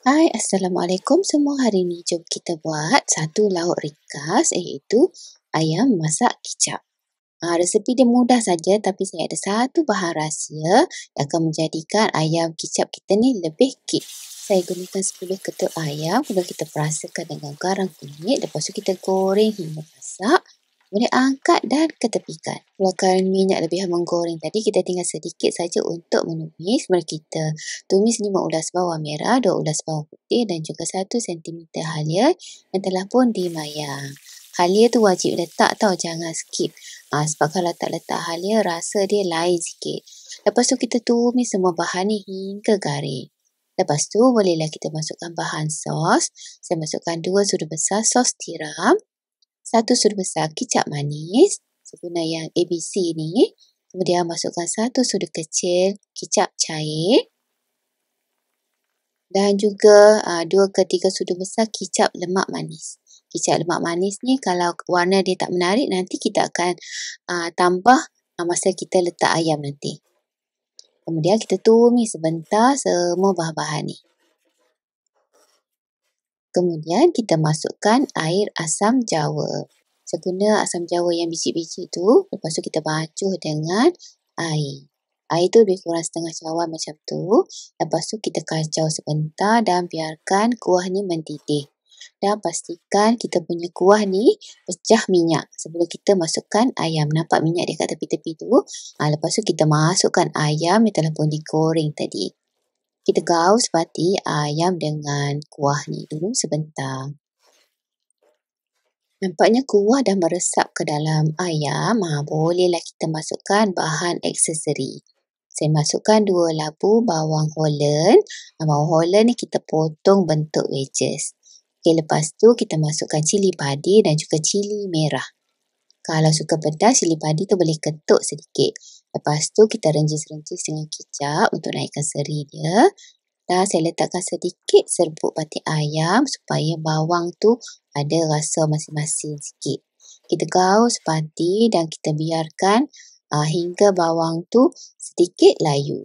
Hai, Assalamualaikum semua. Hari ni jom kita buat satu lauk ringkas iaitu ayam masak kicap. Resepi dia mudah saja tapi saya ada satu bahan rahsia yang akan menjadikan ayam kicap kita ni lebih kek. Saya gunakan 10 ketul ayam, kemudian kita perasakan dengan garam kunyit, lepas tu kita goreng hingga masak. Kemudian angkat dan ketepikan. Keluarkan minyak lebihan menggoreng tadi, kita tinggal sedikit saja untuk menumis. Kemudian kita tumis 5 ulas bawang merah, 2 ulas bawang putih dan juga 1 cm halia yang telah pun dimayang. Halia tu wajib letak tau, jangan skip. Sebab kalau tak letak halia, rasa dia lain sikit. Lepas tu kita tumis semua bahan ni hingga garing. Lepas tu bolehlah kita masukkan bahan sos. Saya masukkan 2 sudu besar sos tiram, 1 sudu besar kicap manis, saya guna yang ABC ni. Kemudian masukkan 1 sudu kecil kicap cair. Dan juga 2 ke 3 sudu besar kicap lemak manis. Kicap lemak manis ni kalau warna dia tak menarik, nanti kita akan tambah masa kita letak ayam nanti. Kemudian kita tumis sebentar semua bahan-bahan ni. Kemudian kita masukkan air asam jawa. Saya guna asam jawa yang biji-biji tu. Lepas tu kita bacuh dengan air. Air tu lebih kurang setengah cawan macam tu. Lepas tu kita kacau sebentar dan biarkan kuah ni mendidih. Dan pastikan kita punya kuah ni pecah minyak sebelum kita masukkan ayam. Nampak minyak dia kat tepi-tepi tu? Lepas tu kita masukkan ayam yang telah pun digoreng tadi. Kita gaus sepati ayam dengan kuah ni dulu sebentar. Nampaknya kuah dah meresap ke dalam ayam. Bolehlah kita masukkan bahan aksesori. Saya masukkan 2 labu bawang Holland. Bawang Holland ni kita potong bentuk wedges. Okey, lepas tu kita masukkan cili padi dan juga cili merah. Kalau suka pedas, cili padi tu boleh ketuk sedikit. Lepas tu kita rencis-rencis dengan kicap untuk naikkan seri dia. Dan saya letakkan sedikit serbuk batik ayam supaya bawang tu ada rasa masing-masing sikit. Kita gaus sepati dan kita biarkan hingga bawang tu sedikit layu.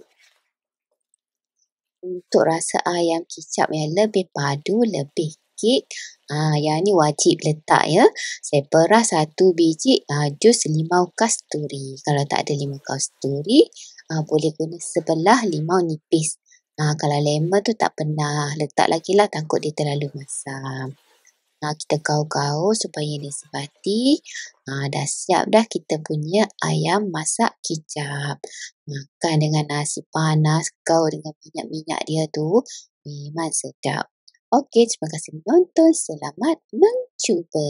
Untuk rasa ayam kicap yang lebih padu, lebih kek, yang ni wajib letak ya. Saya peras 1 biji jus limau kasturi. Kalau tak ada limau kasturi, boleh guna sebelah limau nipis. Kalau lemon tu tak pernah letak lagi lah, takut dia terlalu masam. Kita gaul-gaul supaya dia sebati. Dah siap dah kita punya ayam masak kicap. Makan dengan nasi panas, gaul dengan minyak-minyak dia tu, memang sedap. Okey, terima kasih menonton. Selamat mencuba.